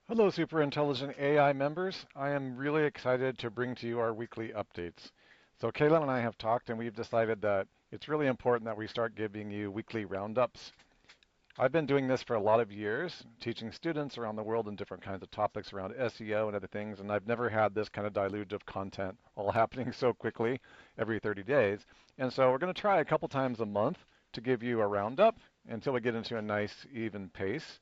Hello, super intelligent AI members. I am really excited to bring to you our weekly updates. So Kaylin and I have talked and we've decided that it's really important that we start giving you weekly roundups. I've been doing this for a lot of years, teaching students around the world in different kinds of topics around SEO and other things, and I've never had this kind of dilutive content all happening so quickly every 30 days. And so we're going to try a couple times a month to give you a roundup until we get into a nice even pace.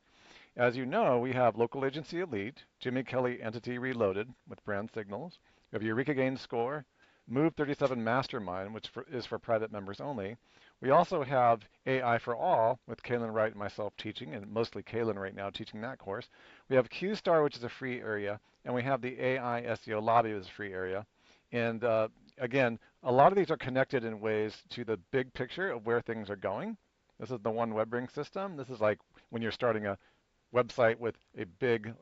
As you know, we have Local Agency Elite, Jimmy Kelly Entity Reloaded with brand signals. We have Eureka Gain Score, Move 37 Mastermind, which is for private members only. We also have AI for All with Kaylin Wright and myself teaching, and mostly Kaylin right now teaching that course. We have Q Star, which is a free area, and we have the AI SEO Lobby, which is a free area. And again, a lot of these are connected in ways to the big picture of where things are going. This is the one web ring system. This is like when you're starting a website with a big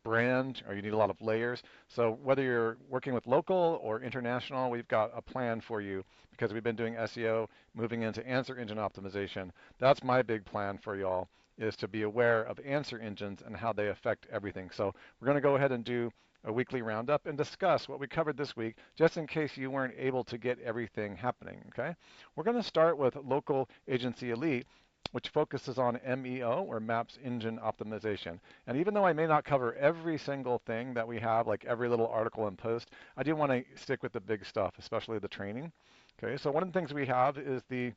brand or you need a lot of layers. So whether you're working with local or international, we've got a plan for you because we've been doing SEO, moving into answer engine optimization. That's my big plan for y'all is to be aware of answer engines and how they affect everything. So we're going to go ahead and do a weekly roundup and discuss what we covered this week, just in case you weren't able to get everything happening, okay? We're going to start with Local Agency Elite, which focuses on MEO, or Maps Engine Optimization. And even though I may not cover every single thing that we have, like every little article and post, I do want to stick with the big stuff, especially the training. Okay, so one of the things we have is the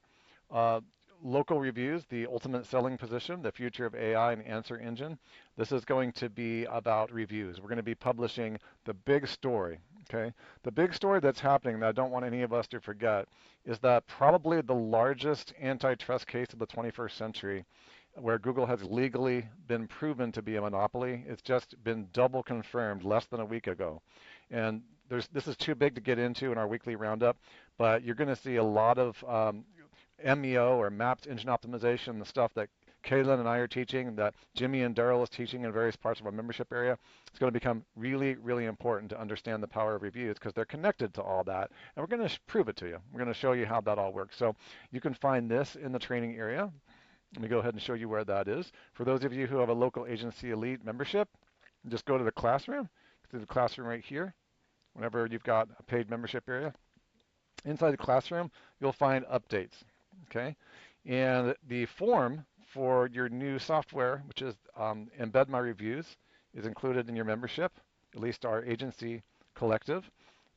uh, local reviews, the ultimate selling position, the future of AI and answer engine. This is going to be about reviews. We're going to be publishing the big story. Okay, the big story that's happening that I don't want any of us to forget is that probably the largest antitrust case of the 21st century, where Google has legally been proven to be a monopoly. It's just been double confirmed less than a week ago. And this is too big to get into in our weekly roundup, but you're going to see a lot of MEO or mapped engine optimization, the stuff that Kaylin and I are teaching, that Jimmy and Daryl is teaching in various parts of our membership area. It's going to become really, really important to understand the power of reviews because they're connected to all that. And we're going to prove it to you. We're going to show you how that all works. So you can find this in the training area. Let me go ahead and show you where that is. For those of you who have a Local Agency Elite membership, just go to the classroom. To the classroom right here. Whenever you've got a paid membership area, inside the classroom, you'll find updates. Okay, and the form for your new software, which is Embed My Reviews, is included in your membership. At least our agency collective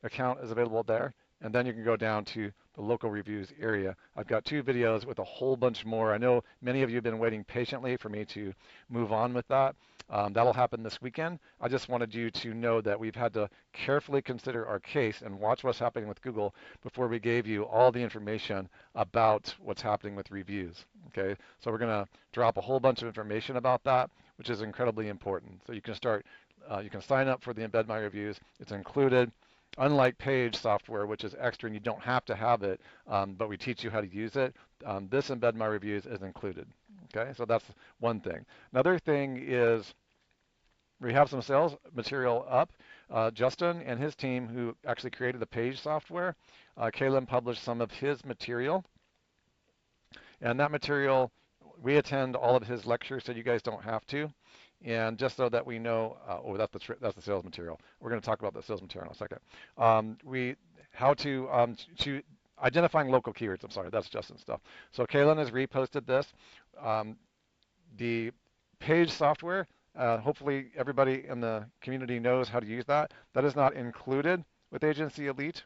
account is available there. And then you can go down to the local reviews area. I've got 2 videos with a whole bunch more. I know many of you have been waiting patiently for me to move on with that. That'll happen this weekend. I just wanted you to know that we've had to carefully consider our case and watch what's happening with Google before we gave you all the information about what's happening with reviews. Okay, so we're going to drop a whole bunch of information about that, which is incredibly important. So you can start, you can sign up for the Embed My Reviews. It's included. Unlike Page software, which is extra and you don't have to have it, but we teach you how to use it, this Embed My Reviews is included. Okay, so that's one thing. Another thing is we have some sales material up. Justin and his team, who actually created the Page software, Kalen published some of his material, and that material, we attend all of his lectures so you guys don't have to. And just so that we know, oh, that's the sales material. We're going to talk about the sales material in a second. How to identifying local keywords. I'm sorry, that's Justin's stuff. So Kaylin has reposted this. Um, the Page software, hopefully everybody in the community knows how to use that. That is not included with Agency Elite,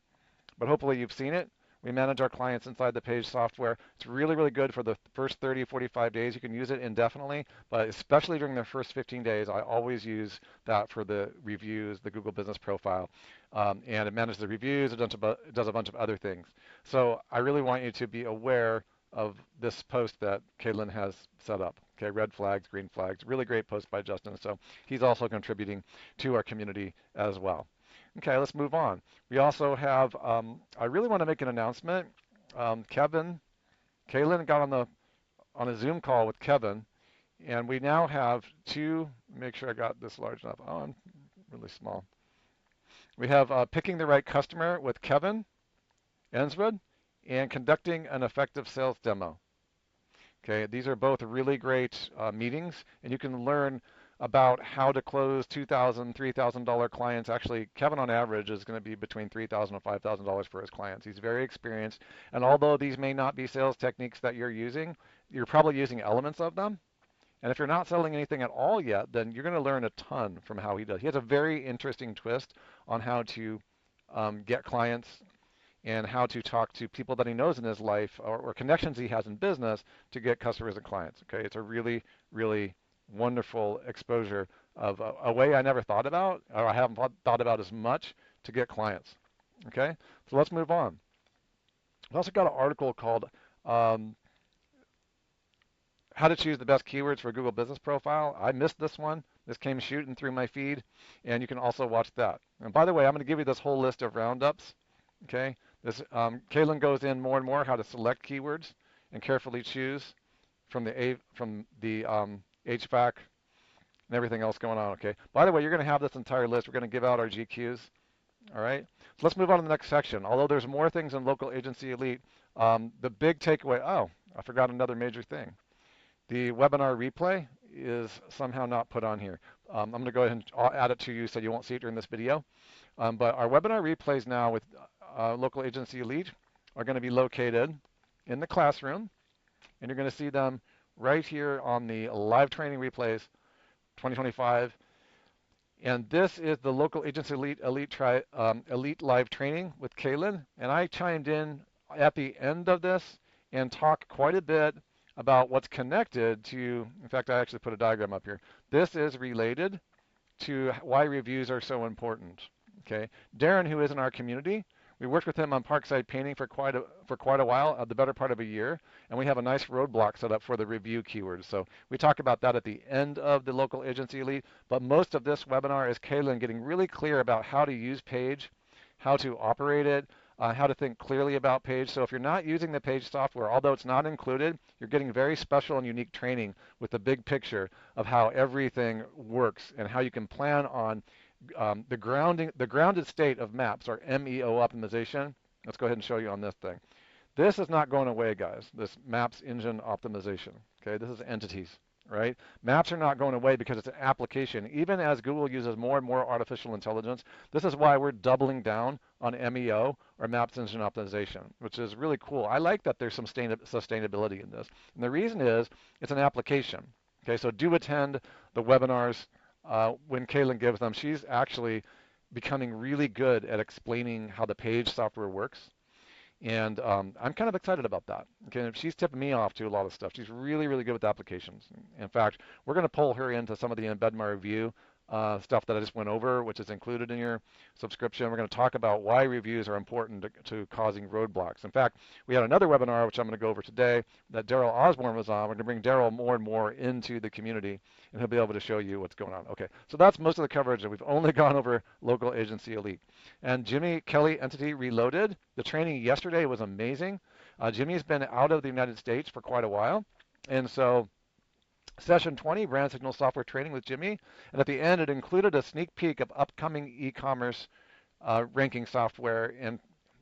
but hopefully you've seen it. We manage our clients inside the Page software. It's really, really good for the first 30, 45 days. You can use it indefinitely, but especially during the first 15 days, I always use that for the reviews, the Google Business Profile. And it manages the reviews, it does a bunch of other things. So I really want you to be aware of this post that Caitlin has set up. Okay, red flags, green flags, really great post by Justin. So he's also contributing to our community as well. Okay, let's move on. We also have, I really want to make an announcement. Kaylin got on a Zoom call with Kevin, and we now have two, make sure I got this large enough. Oh, I'm really small. We have Picking the Right Customer with Kevin Enswood and Conducting an Effective Sales Demo. Okay, these are both really great meetings, and you can learn about how to close $2,000, $3,000 clients. Actually, Kevin on average is going to be between $3,000 and $5,000 for his clients. He's very experienced. And although these may not be sales techniques that you're using, you're probably using elements of them. And if you're not selling anything at all yet, then you're going to learn a ton from how he does. He has a very interesting twist on how to get clients and how to talk to people that he knows in his life or connections he has in business to get customers and clients. Okay, it's a really, really wonderful exposure of a way I never thought about, or I haven't thought about as much to get clients. Okay, so let's move on. We also got an article called um, How to Choose the Best Keywords for a Google Business Profile. I missed this one. This came shooting through my feed, and you can also watch that. And by the way, I'm going to give you this whole list of roundups. Okay, this Kaylin goes in more and more how to select keywords and carefully choose from the HVAC and everything else going on. Okay. By the way, you're going to have this entire list. We're going to give out our GQs. All right. So let's move on to the next section. Although there's more things in Local Agency Elite, the big takeaway. Oh, I forgot another major thing. The webinar replay is somehow not put on here. I'm going to go ahead and add it to you so you won't see it during this video. But our webinar replays now with Local Agency Elite are going to be located in the classroom, and you're going to see them right here on the live training replays 2025. And this is the Local Agency Elite live training with Kaylin. And I chimed in at the end of this and talked quite a bit about what's connected to, in fact, I actually put a diagram up here. This is related to why reviews are so important. Okay, Darren, who is in our community, we worked with him on Parkside Painting for quite a while, the better part of a year, and we have a nice roadblock set up for the review keywords. So we talk about that at the end of the Local Agency Elite, but most of this webinar is Kaylin getting really clear about how to use Page, how to operate it, how to think clearly about Page. So if you're not using the Page software, although it's not included, you're getting very special and unique training with the big picture of how everything works and how you can plan on the grounded state of maps, or MEO optimization. Let's go ahead and show you on this thing. This is not going away, guys, this maps engine optimization. Okay, this is entities, right? Maps are not going away because it's an application. Even as Google uses more and more artificial intelligence, this is why we're doubling down on MEO, or maps engine optimization, which is really cool. I like that there's some sustainability in this. And the reason is it's an application. Okay, so do attend the webinars when Kaylin gives them. She's actually becoming really good at explaining how the Page software works. And I'm kind of excited about that. Okay, she's tipping me off to a lot of stuff. She's really, really good with applications. In fact, we're going to pull her into some of the Embed My Review stuff that I just went over, which is included in your subscription. We're going to talk about why reviews are important to causing roadblocks. In fact, we had another webinar, which I'm going to go over today, that Daryl Osborne was on. We're going to bring Daryl more and more into the community, and he'll be able to show you what's going on. Okay, so that's most of the coverage, and we've only gone over Local Agency Elite. And Jimmy Kelly Entity Reloaded, the training yesterday was amazing. Jimmy's been out of the United States for quite a while, and so Session 20, Brand Signal Software Training with Jimmy, and at the end it included a sneak peek of upcoming e-commerce ranking software, and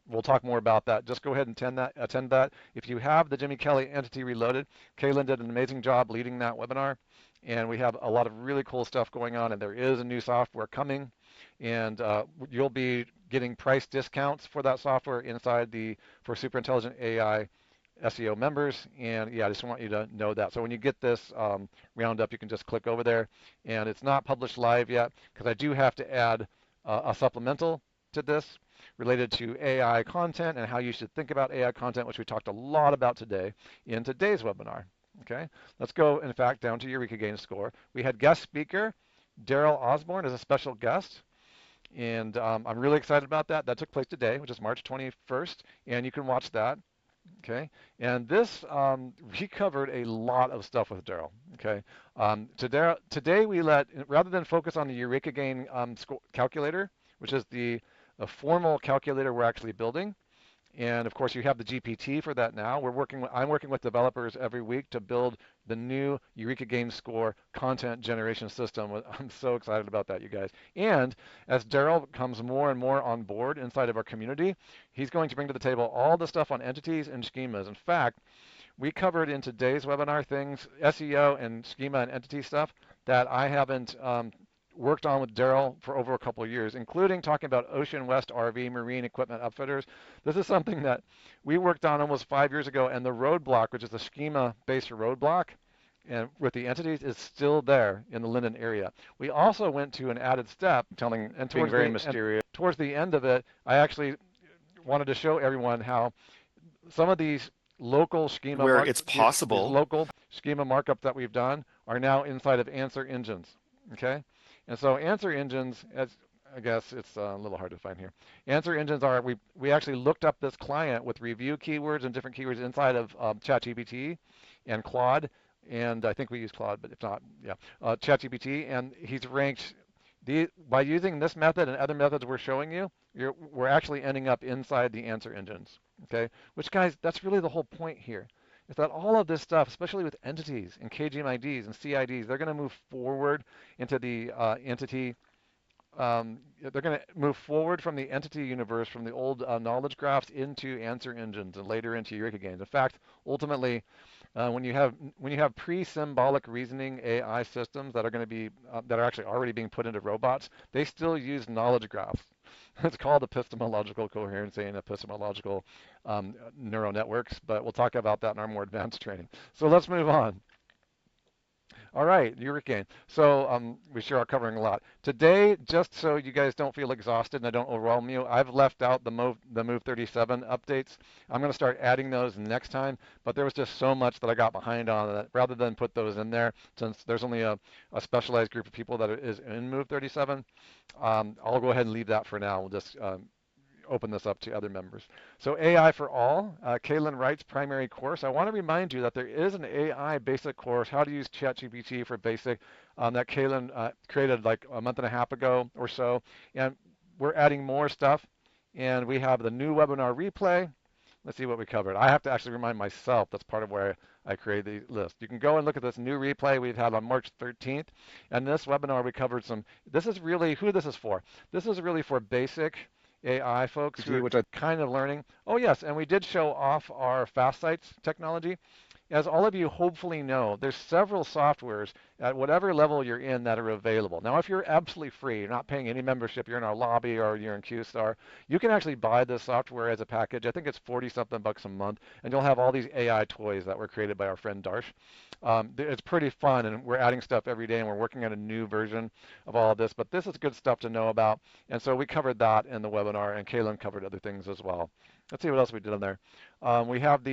we'll talk more about that. Just go ahead and attend that. If you have the Jimmy Kelly Entity Reloaded, Kaylin did an amazing job leading that webinar, and we have a lot of really cool stuff going on, and there is a new software coming, and you'll be getting price discounts for that software inside for Super Intelligent AI SEO members, and yeah, I just want you to know that. So when you get this roundup, you can just click over there, and it's not published live yet because I do have to add a supplemental to this related to AI content and how you should think about AI content, which we talked a lot about today in today's webinar. Okay, let's go, in fact, down to Eureka Gain score. We had guest speaker Daryl Osborne as a special guest, and I'm really excited about that. That took place today, which is March 21st, and you can watch that. Okay, and this we covered a lot of stuff with Daryl. Okay, today we rather than focus on the Eureka Gain calculator, which is the formal calculator we're actually building, and of course you have the GPT for that now. I'm working with developers every week to build the new Eureka Gain Score content generation system. I'm so excited about that, you guys. And as Daryl comes more and more on board inside of our community, he's going to bring to the table all the stuff on entities and schemas. In fact, we covered in today's webinar things, SEO and schema and entity stuff, that I haven't worked on with Daryl for over a couple of years, including talking about Ocean West RV Marine Equipment Upfitters. This is something that we worked on almost 5 years ago, and the roadblock, which is the schema-based roadblock, and with the entities, is still there in the Linden area. We also went to an added step, telling, and Being towards very the and mysterious. towards the end of it, I actually wanted to show everyone how some of Where it's these possible. local schema markups that we've done are now inside of answer engines. Okay, and so answer engines, as I guess it's a little hard to find here. Answer engines are we actually looked up this client with review keywords and different keywords inside of ChatGPT and Claude, and I think we use Claude, but if not, yeah, ChatGPT, and he's ranked. By using this method and other methods we're showing you, we're actually ending up inside the answer engines. Okay, which guys, that's really the whole point here. Is that all of this stuff, especially with entities and KGMIDs and CIDs, they're going to move forward into the entity. They're going to move forward from the entity universe, from the old knowledge graphs into answer engines, and later into Eureka games. In fact, ultimately, when you have pre-symbolic reasoning AI systems that are going to be that are actually already being put into robots, they still use knowledge graphs. It's called epistemological coherency and epistemological neural networks, but we'll talk about that in our more advanced training. So let's move on. All right, Hurricane. So we sure are covering a lot. Today, just so you guys don't feel exhausted and I don't overwhelm you, I've left out the Move 37 updates. I'm going to start adding those next time, but there was just so much that I got behind on that rather than put those in there, since there's only a specialized group of people that is in Move 37, I'll go ahead and leave that for now. We'll just open this up to other members. So AI for All, Kaylin Wright's primary course. I want to remind you that there is an AI basic course, how to use ChatGPT for basic, that Kaylin created like a month and a half ago or so. And we're adding more stuff. And we have the new webinar replay. Let's see what we covered. I have to actually remind myself. That's part of where I created the list. You can go and look at this new replay we've had on March 13th. And this webinar, we covered some. This is really who this is for. This is really for basic AI folks who are Which I kind of learning. Oh, yes, and we did show off our fast sites technology. As all of you hopefully know, there's several softwares at whatever level you're in that are available. Now, if you're absolutely free, you're not paying any membership, you're in our lobby or you're in QStar, you can actually buy this software as a package. I think it's 40-something bucks a month, and you'll have all these AI toys that were created by our friend Darsh. It's pretty fun, and we're adding stuff every day, and we're working on a new version of all of this, but this is good stuff to know about, and so we covered that in the webinar, and Kaylin covered other things as well. Let's see what else we did on there. We have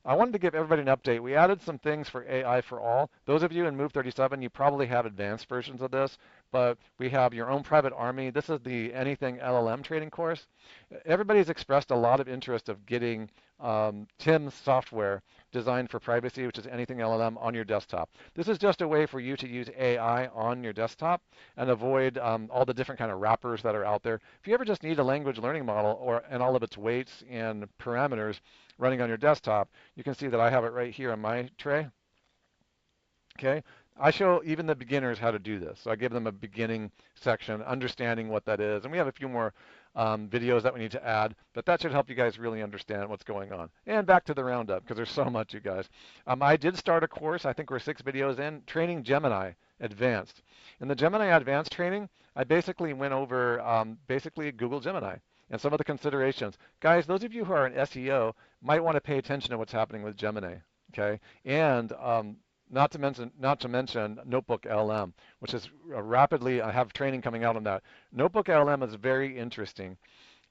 I wanted to give everybody an update. We added some things for AI for All. Those of you in Move 37, you probably have advanced versions of this, but we have your own private army. This is the Anything LLM training course. Everybody's expressed a lot of interest of getting Tim's software designed for privacy, which is Anything LLM, on your desktop. This is just a way for you to use AI on your desktop and avoid all the different kind of wrappers that are out there. If you ever just need a language learning model and all of its weights and parameters running on your desktop, you can see that I have it right here on my tray. Okay, I show even the beginners how to do this. So I give them a beginning section, understanding what that is, and we have a few more videos that we need to add, but that should help you guys really understand what's going on. And back to the Roundup, because there's so much, you guys. I did start a course, I think we're 6 videos in, training Gemini Advanced. In the Gemini Advanced training, I basically went over basically Google Gemini and some of the considerations. Guys, those of you who are in SEO might want to pay attention to what's happening with Gemini, okay? And not to mention Notebook LM, which is rapidly, I have training coming out on that. Notebook LM is very interesting.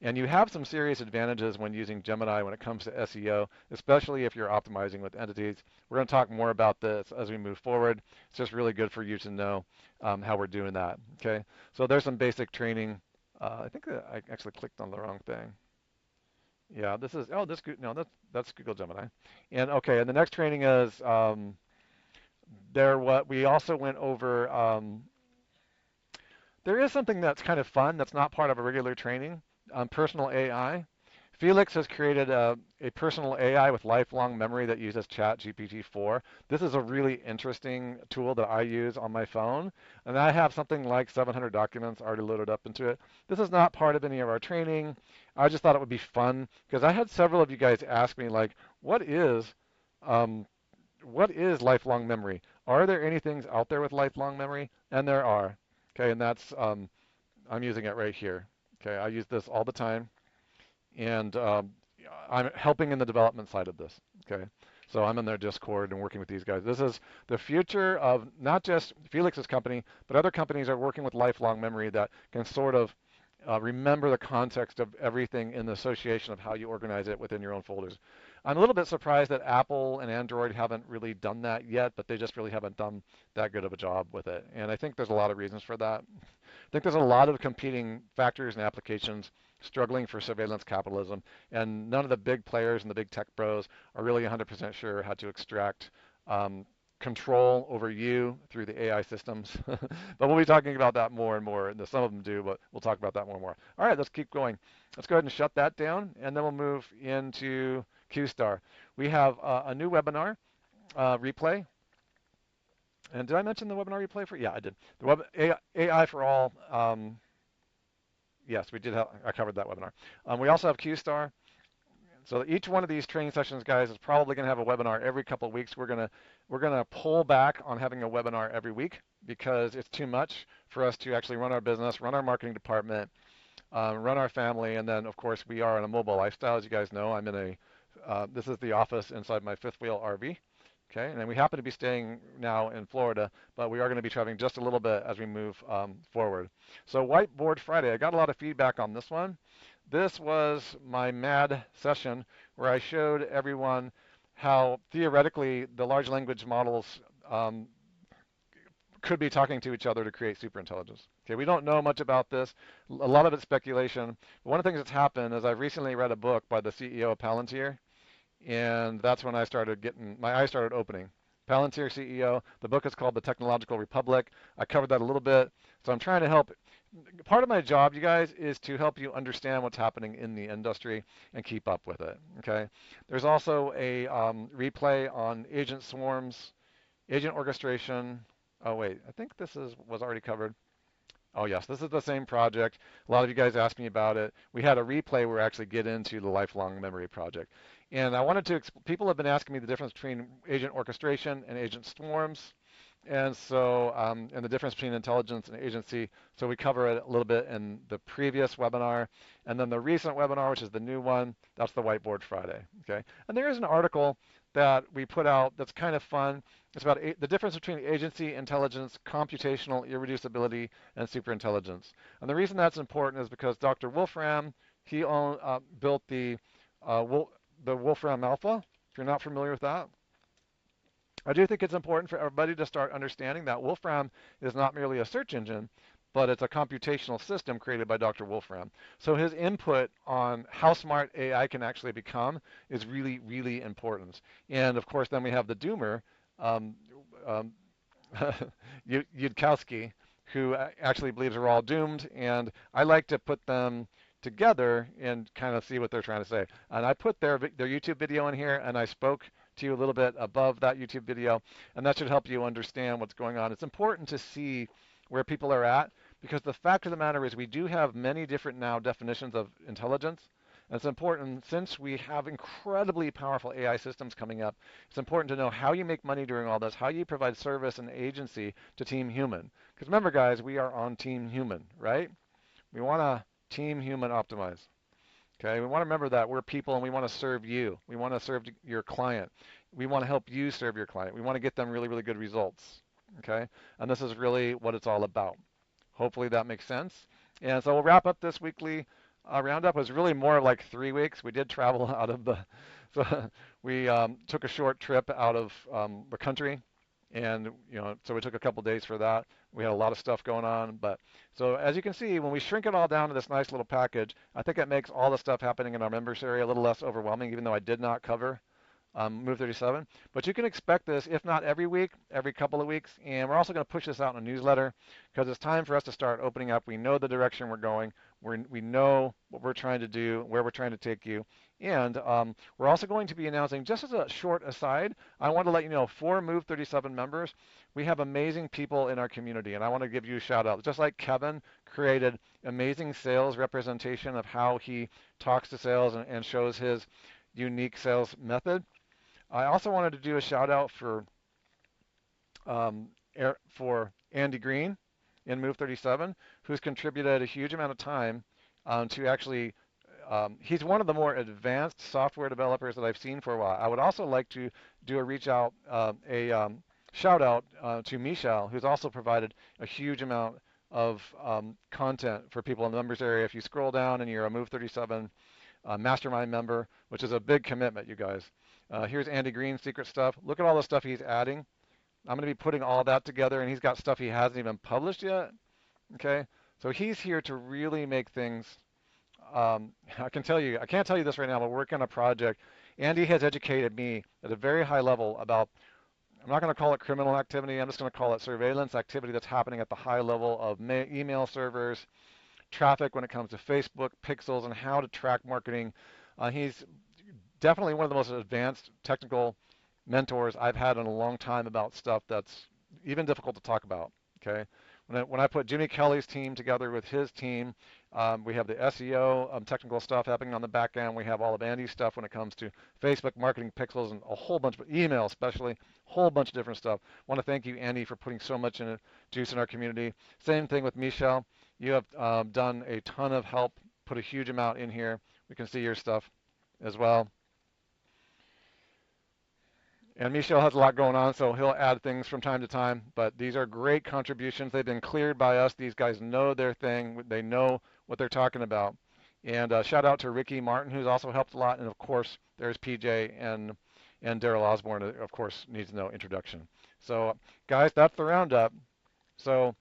And you have some serious advantages when using Gemini when it comes to SEO, especially if you're optimizing with entities. We're going to talk more about this as we move forward. It's just really good for you to know how we're doing that, okay? So there's some basic training. I think I actually clicked on the wrong thing. Yeah, this is, oh, no, that's Google Gemini. And okay, and the next training is, what we also went over, there is something that's kind of fun that's not part of a regular training, personal AI. Felix has created a personal AI with lifelong memory that uses ChatGPT-4. This is a really interesting tool that I use on my phone, and I have something like 700 documents already loaded up into it. This is not part of any of our training. I just thought it would be fun because I had several of you guys ask me, like, what is what is lifelong memory? Are there any things out there with lifelong memory? And there are. Okay, and that's I'm using it right here. Okay, I use this all the time, and I'm helping in the development side of this. Okay, so I'm in their Discord and working with these guys. This is the future of not just Felix's company, but other companies are working with lifelong memory that can sort of remember the context of everything in the association of how you organize it within your own folders. I'm a little bit surprised that Apple and Android haven't really done that yet, but they just really haven't done that good of a job with it. And I think there's a lot of reasons for that. I think there's a lot of competing factors and applications struggling for surveillance capitalism, and none of the big players and the big tech bros are really 100% sure how to extract control over you through the AI systems. But we'll be talking about that more and more. And some of them do, but we'll talk about that more and more. All right, let's keep going. Let's go ahead and shut that down, and then we'll move into QStar. We have a new webinar replay. And did I mention the webinar replay for? Yeah, I did. The AI for all. Yes, we did. I covered that webinar. We also have QStar. So each one of these training sessions, guys, is probably going to have a webinar every couple of weeks. We're gonna pull back on having a webinar every week because it's too much for us to actually run our business, run our marketing department, run our family, and then of course we are in a mobile lifestyle, as you guys know. I'm in this is the office inside my fifth wheel RV. Okay, and then we happen to be staying now in Florida, but we are going to be traveling just a little bit as we move forward. So Whiteboard Friday, I got a lot of feedback on this one. This was my mad session where I showed everyone how theoretically the large language models could be talking to each other to create superintelligence. Okay, we don't know much about this. A lot of it's speculation. But one of the things that's happened is I've recently read a book by the CEO of Palantir, and that's when I started getting my eyes started opening. Palantir CEO. The book is called The Technological Republic. I covered that a little bit. So I'm trying to help. Part of my job, you guys, is to help you understand what's happening in the industry and keep up with it. Okay. There's also a replay on agent swarms, agent orchestration. Oh wait, I think this was already covered. Oh yes, this is the same project. A lot of you guys asked me about it. We had a replay where we actually get into the lifelong memory project. And I wanted to, people have been asking me the difference between agent orchestration and agent swarms. And so, and the difference between intelligence and agency. So we cover it a little bit in the previous webinar. And then the recent webinar, which is the new one, that's the Whiteboard Friday, okay? And there is an article that we put out that's kind of fun. It's about the difference between agency, intelligence, computational irreducibility, and superintelligence. And the reason that's important is because Dr. Wolfram, he built the Wolfram Alpha, if you're not familiar with that. I do think it's important for everybody to start understanding that Wolfram is not merely a search engine, but it's a computational system created by Dr. Wolfram. So his input on how smart AI can actually become is really, really important. And of course, then we have the doomer, um, um, Yudkowsky, who actually believes we're all doomed. And I like to put them together and kind of see what they're trying to say. And I put their YouTube video in here, and I spoke to you a little bit above that YouTube video, and that should help you understand what's going on. It's important to see where people are at, because the fact of the matter is we do have many different now definitions of intelligence. And it's important, since we have incredibly powerful AI systems coming up, it's important to know how you make money during all this, how you provide service and agency to Team Human. Because remember, guys, we are on Team Human, right? We want to Team Human optimize. Okay, we want to remember that we're people and we want to serve you. We want to serve your client. We want to help you serve your client. We want to get them really, really good results. Okay, and this is really what it's all about. Hopefully that makes sense. And so we'll wrap up this weekly roundup. It was really more like 3 weeks. We did travel out of the, so we took a short trip out of the country, and so we took a couple days for that. We had a lot of stuff going on, but so as you can see, when we shrink it all down to this nice little package, I think it makes all the stuff happening in our members area a little less overwhelming, even though I did not cover Move 37. But you can expect this, if not every week, every couple of weeks. And we're also going to push this out in a newsletter because it's time for us to start opening up. We know the direction we're going. We know what we're trying to do, where we're trying to take you. And we're also going to be announcing, just as a short aside, I want to let you know, for Move 37 members, we have amazing people in our community. And I want to give you a shout out. Just like Kevin created amazing sales representation of how he talks to sales and shows his unique sales method, I also wanted to do a shout out um, for Andy Green in Move 37, who's contributed a huge amount of time to actually. He's one of the more advanced software developers that I've seen for a while. I would also like to do a reach out, a shout out to Michelle, who's also provided a huge amount of content for people in the members area. If you scroll down and you're a Move 37 mastermind member, which is a big commitment, you guys. Here's Andy Green's secret stuff. Look at all the stuff he's adding. I'm going to be putting all that together, and he's got stuff he hasn't even published yet. Okay, so he's here to really make things. I can tell you, I can't tell you this right now, but we're working on a project. Andy has educated me at a very high level about. I'm not going to call it criminal activity. I'm just going to call it surveillance activity that's happening at the high level of email servers, traffic when it comes to Facebook, pixels, and how to track marketing. He's definitely one of the most advanced technical mentors I've had in a long time about stuff that's even difficult to talk about. Okay, when I put Jimmy Kelly's team together with his team, we have the SEO technical stuff happening on the back end. We have all of Andy's stuff when it comes to Facebook marketing, pixels, and a whole bunch of email, especially a whole bunch of different stuff. I want to thank you, Andy, for putting so much juice in our community. Same thing with Michelle. You have done a ton of help, put a huge amount in here. We can see your stuff as well. And Michel has a lot going on, so he'll add things from time to time. But these are great contributions. They've been cleared by us. These guys know their thing. They know what they're talking about. And shout out to Ricky Martin, who's also helped a lot. And of course, there's PJ and Daryl Osborne, of course, needs no introduction. So, guys, that's the roundup. So,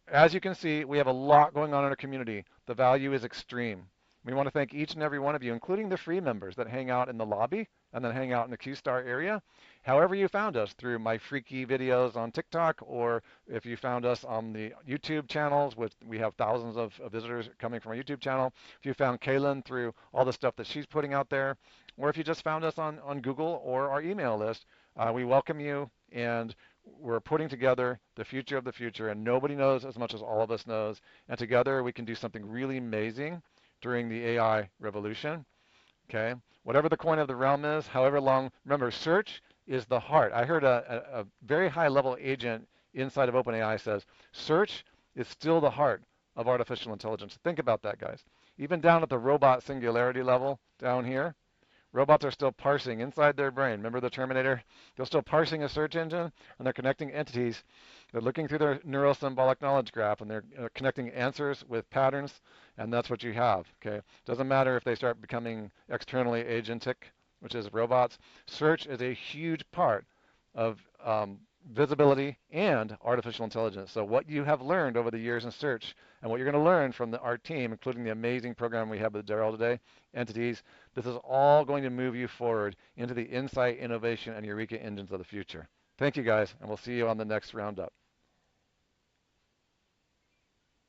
as you can see, we have a lot going on in our community. The value is extreme. We want to thank each and every one of you, including the free members that hang out in the lobby and then hang out in the Q-Star area. However you found us, through my freaky videos on TikTok, or if you found us on the YouTube channels, which we have thousands of visitors coming from our YouTube channel. If you found Kaylin through all the stuff that she's putting out there, or if you just found us on Google or our email list, we welcome you, and we're putting together the future of the future, and nobody knows as much as all of us knows. And together we can do something really amazing during the AI revolution. Okay, whatever the coin of the realm is, however long. Remember, search is the heart. I heard a very high-level agent inside of OpenAI says search is still the heart of artificial intelligence. Think about that, guys. Even down at the robot singularity level down here, robots are still parsing inside their brain. Remember the Terminator? They're still parsing a search engine, and they're connecting entities. They're looking through their neural symbolic knowledge graph, and they're connecting answers with patterns, and that's what you have. Okay, doesn't matter if they start becoming externally agentic, which is robots. Search is a huge part of visibility and artificial intelligence. So what you have learned over the years in search, and what you're going to learn from our team, including the amazing program we have with Daryl today, entities, this is all going to move you forward into the insight, innovation, and Eureka engines of the future. Thank you, guys, and we'll see you on the next roundup.